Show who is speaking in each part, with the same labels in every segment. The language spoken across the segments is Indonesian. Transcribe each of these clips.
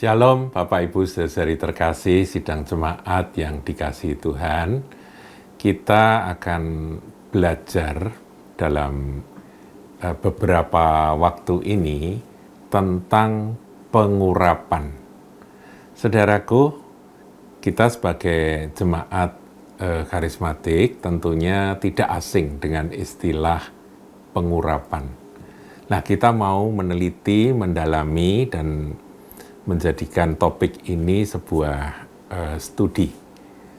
Speaker 1: Shalom Bapak Ibu saudari terkasih, sidang jemaat yang dikasihi Tuhan. Kita akan belajar dalam beberapa waktu ini tentang pengurapan. Saudaraku, kita sebagai jemaat karismatik tentunya tidak asing dengan istilah pengurapan. Nah, kita mau meneliti, mendalami, dan menjadikan topik ini sebuah studi.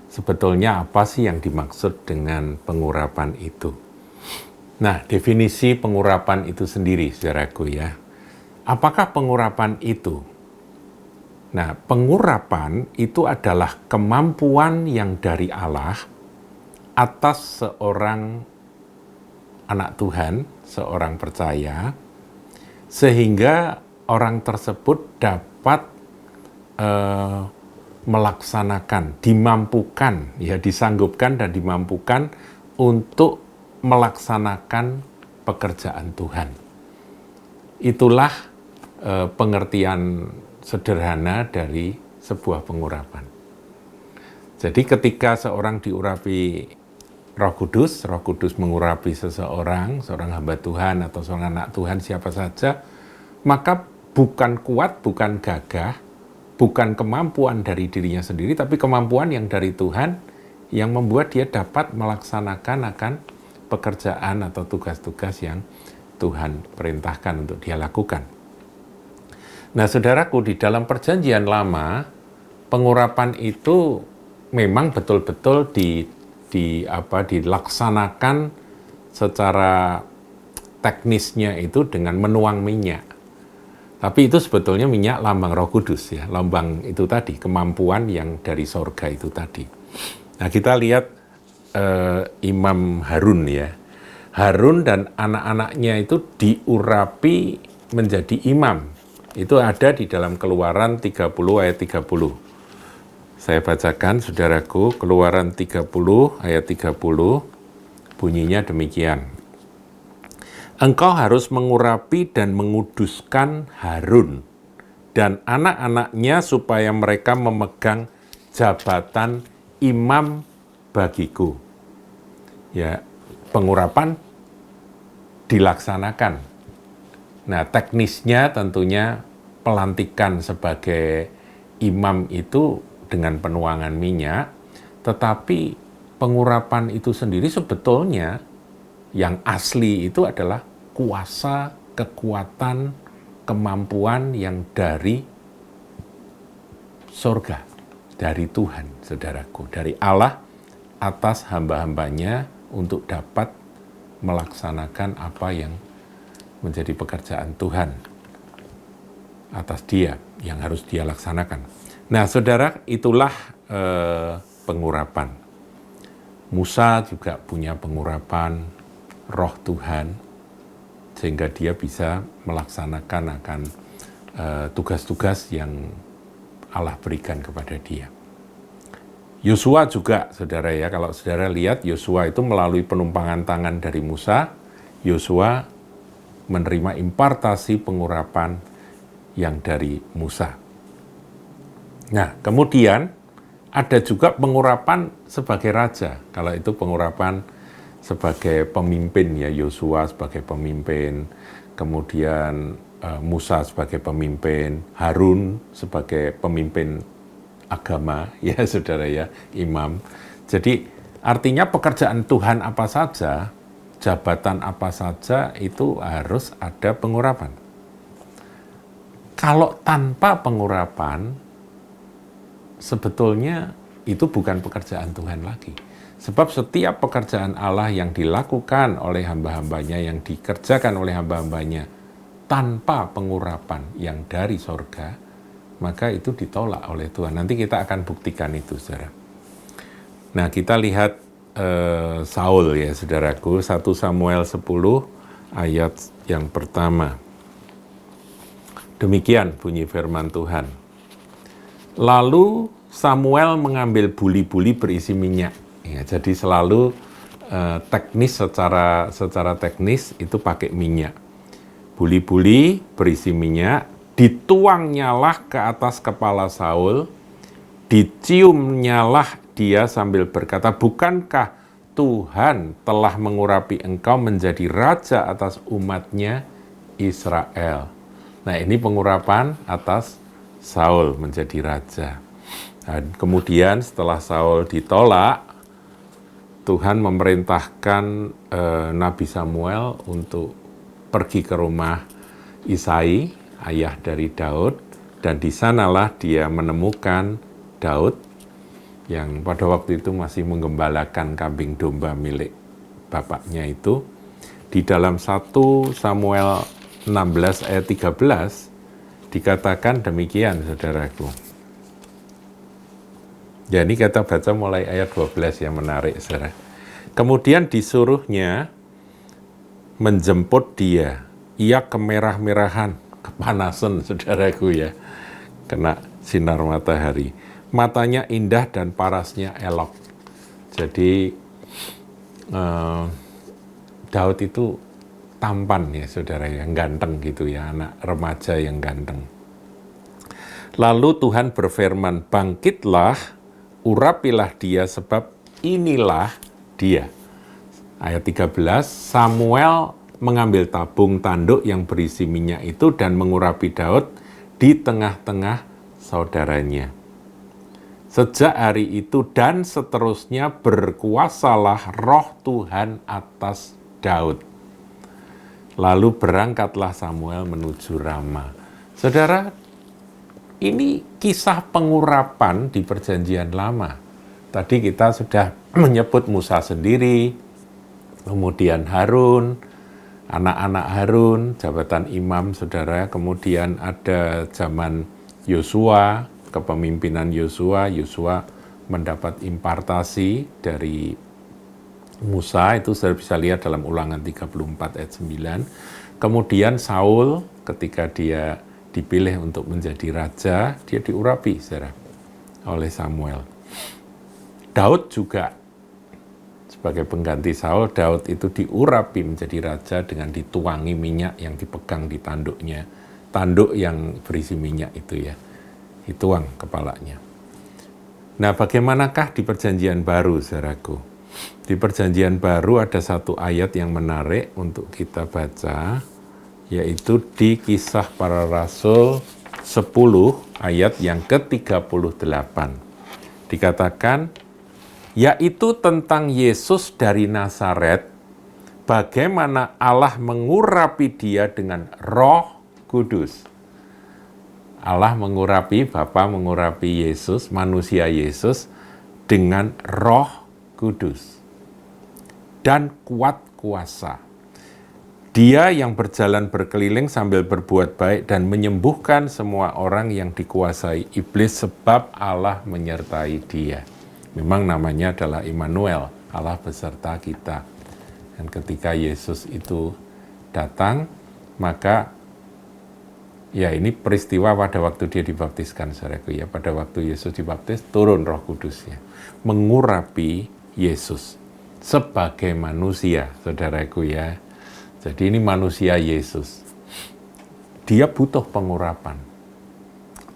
Speaker 1: Sebetulnya apa sih yang dimaksud dengan pengurapan itu? Nah, definisi pengurapan itu sendiri, saudaraku ya. Apakah pengurapan itu? Nah, pengurapan itu adalah kemampuan yang dari Allah atas seorang anak Tuhan, seorang percaya, sehingga orang tersebut dapat melaksanakan, dimampukan, ya disanggupkan dan dimampukan untuk melaksanakan pekerjaan Tuhan. Itulah pengertian sederhana dari sebuah pengurapan. Jadi ketika seorang diurapi Roh Kudus mengurapi seorang hamba Tuhan atau seorang anak Tuhan siapa saja, maka bukan kuat, bukan gagah, bukan kemampuan dari dirinya sendiri, tapi kemampuan yang dari Tuhan yang membuat dia dapat melaksanakan akan pekerjaan atau tugas-tugas yang Tuhan perintahkan untuk dia lakukan. Nah, saudaraku, di dalam Perjanjian Lama, pengurapan itu memang betul-betul dilaksanakan secara teknisnya itu dengan menuang minyak. Tapi itu sebetulnya minyak lambang Roh Kudus ya, lambang itu tadi, kemampuan yang dari sorga itu tadi. Nah, kita lihat Imam Harun ya. Harun dan anak-anaknya itu diurapi menjadi imam. Itu ada di dalam Keluaran 30 ayat 30. Saya bacakan saudaraku, Keluaran 30 ayat 30, bunyinya demikian. Engkau harus mengurapi dan menguduskan Harun dan anak-anaknya supaya mereka memegang jabatan imam bagiku. Ya, pengurapan dilaksanakan. Nah, teknisnya tentunya pelantikan sebagai imam itu dengan penuangan minyak, tetapi pengurapan itu sendiri sebetulnya yang asli itu adalah kuasa, kekuatan, kemampuan yang dari surga, dari Tuhan, saudaraku, dari Allah atas hamba-hambanya untuk dapat melaksanakan apa yang menjadi pekerjaan Tuhan atas dia, yang harus dia laksanakan. Nah, saudara, itulah pengurapan. Musa juga punya pengurapan Roh Tuhan, sehingga dia bisa melaksanakan akan tugas-tugas yang Allah berikan kepada dia. Yosua juga, saudara ya, kalau saudara lihat Yosua itu melalui penumpangan tangan dari Musa, Yosua menerima impartasi pengurapan yang dari Musa. Nah, kemudian ada juga pengurapan sebagai raja, kalau itu pengurapan sebagai pemimpin ya, Yosua sebagai pemimpin, kemudian Musa sebagai pemimpin, Harun sebagai pemimpin agama ya saudara ya, imam. Jadi artinya pekerjaan Tuhan apa saja, jabatan apa saja itu harus ada pengurapan. Kalau tanpa pengurapan sebetulnya itu bukan pekerjaan Tuhan lagi. Sebab setiap pekerjaan Allah yang dilakukan oleh hamba-hambanya, yang dikerjakan oleh hamba-hambanya tanpa pengurapan yang dari sorga, maka itu ditolak oleh Tuhan. Nanti kita akan buktikan itu, saudara. Nah, kita lihat Saul ya, saudaraku, 1 Samuel 10 ayat yang pertama. Demikian bunyi firman Tuhan. Lalu Samuel mengambil buli-buli berisi minyak. Ya, jadi selalu teknis secara teknis itu pakai minyak. Buli-buli berisi minyak dituangnyalah ke atas kepala Saul, diciumnyalah dia sambil berkata, bukankah Tuhan telah mengurapi engkau menjadi raja atas umatnya Israel. Nah, ini pengurapan atas Saul menjadi raja. Dan kemudian setelah Saul ditolak, Tuhan memerintahkan Nabi Samuel untuk pergi ke rumah Isai, ayah dari Daud, dan di sanalah dia menemukan Daud yang pada waktu itu masih menggembalakan kambing domba milik bapaknya itu. Di dalam 1 Samuel 16 ayat 13 dikatakan demikian, saudaraku. Ya, ini kita baca mulai ayat 12 yang menarik, saudara. Kemudian disuruhnya menjemput dia. Ia kemerah-merahan, kepanasan, saudaraku ya, kena sinar matahari. Matanya indah dan parasnya elok. Jadi Daud itu tampan ya, saudara, yang ganteng gitu ya, anak remaja yang ganteng. Lalu Tuhan berfirman, bangkitlah, urapilah dia sebab inilah dia. Ayat 13, Samuel mengambil tabung tanduk yang berisi minyak itu dan mengurapi Daud di tengah-tengah saudaranya. Sejak hari itu dan seterusnya berkuasalah roh Tuhan atas Daud. Lalu berangkatlah Samuel menuju Rama. Saudara, ini kisah pengurapan di Perjanjian Lama. Tadi kita sudah menyebut Musa sendiri, kemudian Harun, anak-anak Harun, jabatan imam, saudara. Kemudian ada zaman Yosua, kepemimpinan Yosua. Yosua mendapat impartasi dari Musa, itu saya bisa lihat dalam Ulangan 34 ayat 9. Kemudian Saul, ketika dia dipilih untuk menjadi raja, dia diurapi, saudara, oleh Samuel. Daud juga sebagai pengganti Saul, Daud itu diurapi menjadi raja dengan dituangi minyak yang dipegang di tanduknya. Tanduk yang berisi minyak itu ya, dituang kepalanya. Nah, bagaimanakah di Perjanjian Baru, saudaraku? Di Perjanjian Baru ada satu ayat yang menarik untuk kita baca, yaitu di Kisah Para Rasul 10 ayat yang ke-38. Dikatakan, yaitu tentang Yesus dari Nazaret, bagaimana Allah mengurapi dia dengan Roh Kudus. Allah mengurapi, Bapa mengurapi Yesus, manusia Yesus, dengan Roh Kudus dan kuat kuasa. Dia yang berjalan berkeliling sambil berbuat baik dan menyembuhkan semua orang yang dikuasai iblis sebab Allah menyertai dia. Memang namanya adalah Immanuel, Allah beserta kita. Dan ketika Yesus itu datang, maka ya ini peristiwa pada waktu dia dibaptiskan, saudaraku ya. Pada waktu Yesus dibaptis, turun Roh Kudusnya, mengurapi Yesus sebagai manusia, saudaraku ya. Jadi ini manusia Yesus. Dia butuh pengurapan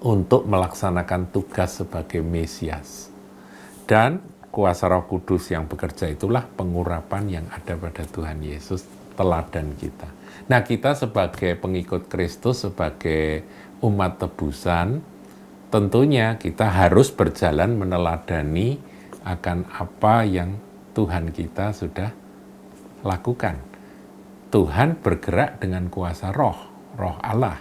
Speaker 1: untuk melaksanakan tugas sebagai Mesias. Dan kuasa Roh Kudus yang bekerja itulah pengurapan yang ada pada Tuhan Yesus, teladan kita. Nah, kita sebagai pengikut Kristus, sebagai umat tebusan, tentunya kita harus berjalan meneladani akan apa yang Tuhan kita sudah lakukan. Tuhan bergerak dengan kuasa roh Allah.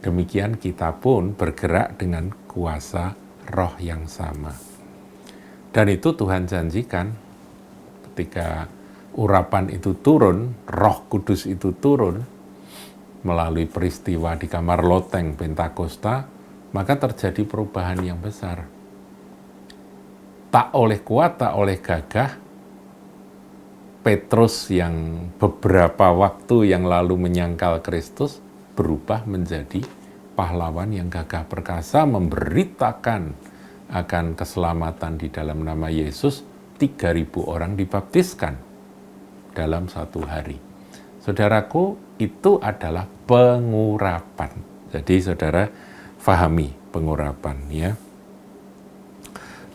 Speaker 1: Demikian kita pun bergerak dengan kuasa roh yang sama. Dan itu Tuhan janjikan ketika urapan itu turun, Roh Kudus itu turun melalui peristiwa di kamar loteng Pentakosta, maka terjadi perubahan yang besar. Tak oleh kuat, tak oleh gagah, Petrus yang beberapa waktu yang lalu menyangkal Kristus berubah menjadi pahlawan yang gagah perkasa, memberitakan akan keselamatan di dalam nama Yesus. 3.000 orang dibaptiskan dalam satu hari. Saudaraku, itu adalah pengurapan. Jadi saudara fahami pengurapan ya.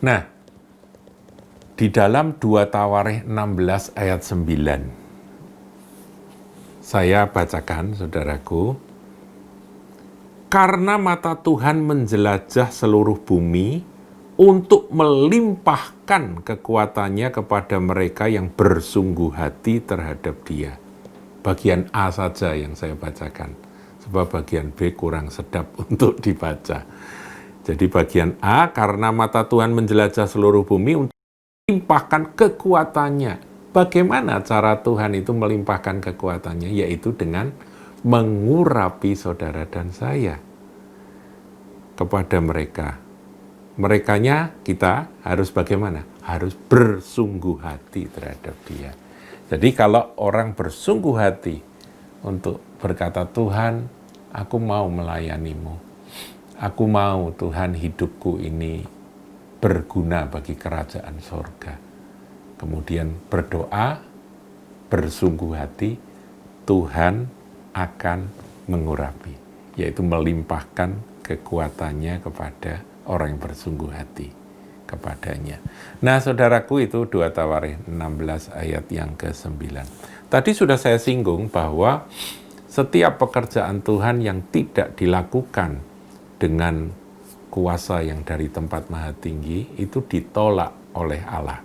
Speaker 1: Nah, di dalam 2 Tawarikh 16 ayat 9, saya bacakan saudaraku. Karena mata Tuhan menjelajah seluruh bumi untuk melimpahkan kekuatannya kepada mereka yang bersungguh hati terhadap Dia. Bagian A saja yang saya bacakan, sebab bagian B kurang sedap untuk dibaca. Jadi bagian A, karena mata Tuhan menjelajah seluruh bumi untuk melimpahkan kekuatannya. Bagaimana cara Tuhan itu melimpahkan kekuatannya? Yaitu dengan mengurapi saudara dan saya kepada mereka. Merekanya kita harus bagaimana? Harus bersungguh hati terhadap Dia. Jadi kalau orang bersungguh hati untuk berkata, Tuhan, aku mau melayanimu. Aku mau Tuhan hidupku ini berguna bagi kerajaan sorga. Kemudian berdoa, bersungguh hati, Tuhan akan mengurapi, yaitu melimpahkan kekuatannya kepada orang yang bersungguh hati kepadanya. Nah, saudaraku, itu 2 Tawarikh 16 ayat yang ke-9. Tadi sudah saya singgung bahwa setiap pekerjaan Tuhan yang tidak dilakukan dengan kuasa yang dari tempat maha tinggi itu ditolak oleh Allah.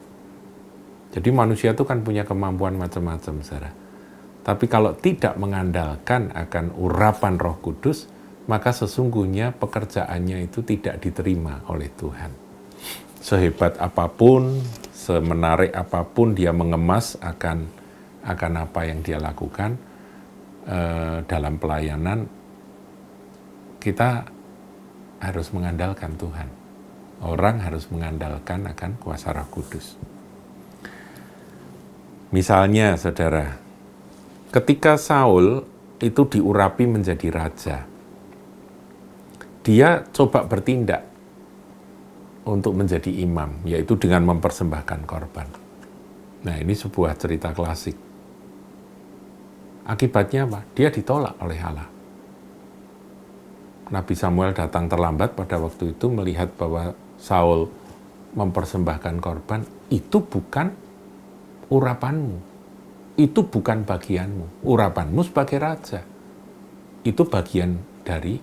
Speaker 1: Jadi manusia itu kan punya kemampuan macam-macam, saudara. Tapi kalau tidak mengandalkan akan urapan Roh Kudus, maka sesungguhnya pekerjaannya itu tidak diterima oleh Tuhan. Sehebat apapun, semenarik apapun dia mengemas akan apa yang dia lakukan dalam pelayanan, kita harus mengandalkan Tuhan. Orang harus mengandalkan akan kuasa Roh Kudus. Misalnya, saudara, ketika Saul itu diurapi menjadi raja, dia coba bertindak untuk menjadi imam, yaitu dengan mempersembahkan korban. Nah, ini sebuah cerita klasik. Akibatnya apa? Dia ditolak oleh Allah. Nabi Samuel datang terlambat pada waktu itu melihat bahwa Saul mempersembahkan korban. Itu bukan urapanmu. Itu bukan bagianmu. Urapanmu sebagai raja. Itu bagian dari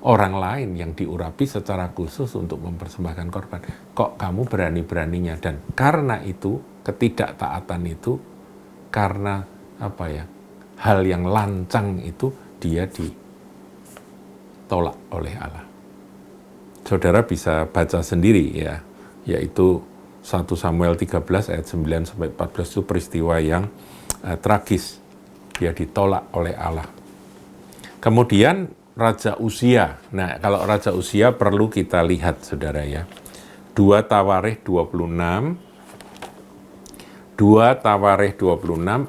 Speaker 1: orang lain yang diurapi secara khusus untuk mempersembahkan korban. Kok kamu berani-beraninya? Dan karena itu, ketidaktaatan itu, karena hal yang lancang itu, dia ditolak oleh Allah. Saudara bisa baca sendiri ya, yaitu 1 Samuel 13 ayat 9-14 itu peristiwa yang tragis. Dia ditolak oleh Allah. Kemudian Raja Uzia. Nah, kalau Raja Uzia perlu kita lihat, saudara ya. 2 Tawarikh 26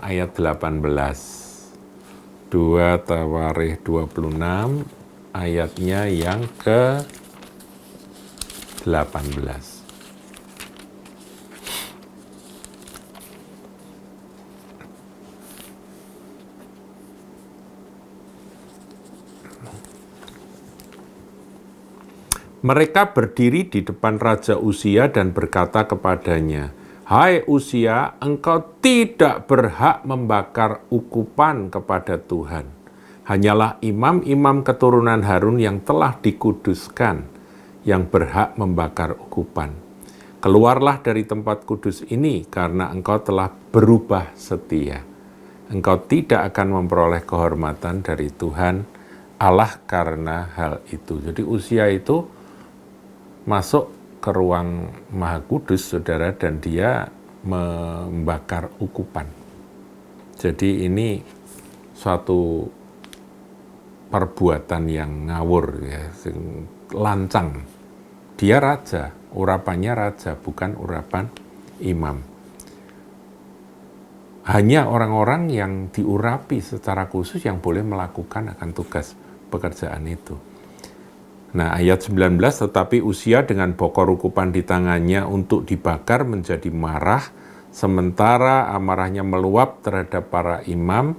Speaker 1: ayat 18. 2 Tawarikh 26 ayatnya yang ke-18. Mereka berdiri di depan Raja Uzia dan berkata kepadanya, "Hai Uzia, engkau tidak berhak membakar ukupan kepada Tuhan. Hanyalah imam-imam keturunan Harun yang telah dikuduskan yang berhak membakar ukupan. Keluarlah dari tempat kudus ini karena engkau telah berubah setia. Engkau tidak akan memperoleh kehormatan dari Tuhan Allah karena hal itu." Jadi Uzia itu masuk ke ruang Maha Kudus, saudara, dan dia membakar ukupan. Jadi ini suatu perbuatan yang ngawur, ya, lancang. Dia raja, urapannya raja, bukan urapan imam. Hanya orang-orang yang diurapi secara khusus yang boleh melakukan akan tugas pekerjaan itu. Nah, ayat 19, tetapi Uzia dengan bokor ukupan di tangannya untuk dibakar menjadi marah, sementara amarahnya meluap terhadap para imam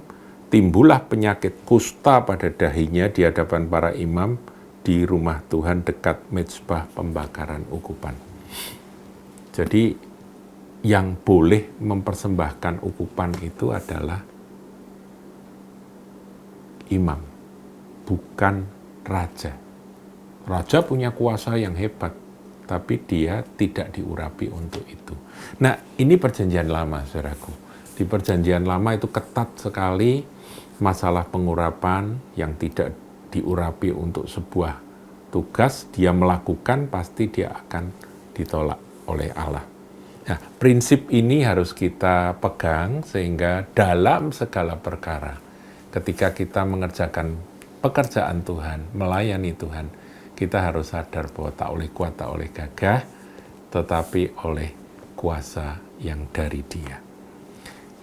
Speaker 1: timbullah penyakit kusta pada dahinya di hadapan para imam di rumah Tuhan dekat mezbah pembakaran ukupan. Jadi yang boleh mempersembahkan ukupan itu adalah imam, bukan raja. Raja punya kuasa yang hebat, tapi dia tidak diurapi untuk itu. Nah, ini perjanjian lama, saudaraku. Di perjanjian lama itu ketat sekali masalah pengurapan yang tidak diurapi untuk sebuah tugas, dia melakukan pasti dia akan ditolak oleh Allah. Nah, prinsip ini harus kita pegang sehingga dalam segala perkara, ketika kita mengerjakan pekerjaan Tuhan, melayani Tuhan, kita harus sadar bahwa tak oleh kuat, tak oleh gagah, tetapi oleh kuasa yang dari Dia.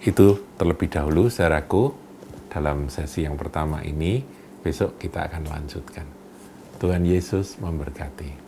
Speaker 1: Itu terlebih dahulu, saudaraku, dalam sesi yang pertama ini. Besok kita akan lanjutkan. Tuhan Yesus memberkati.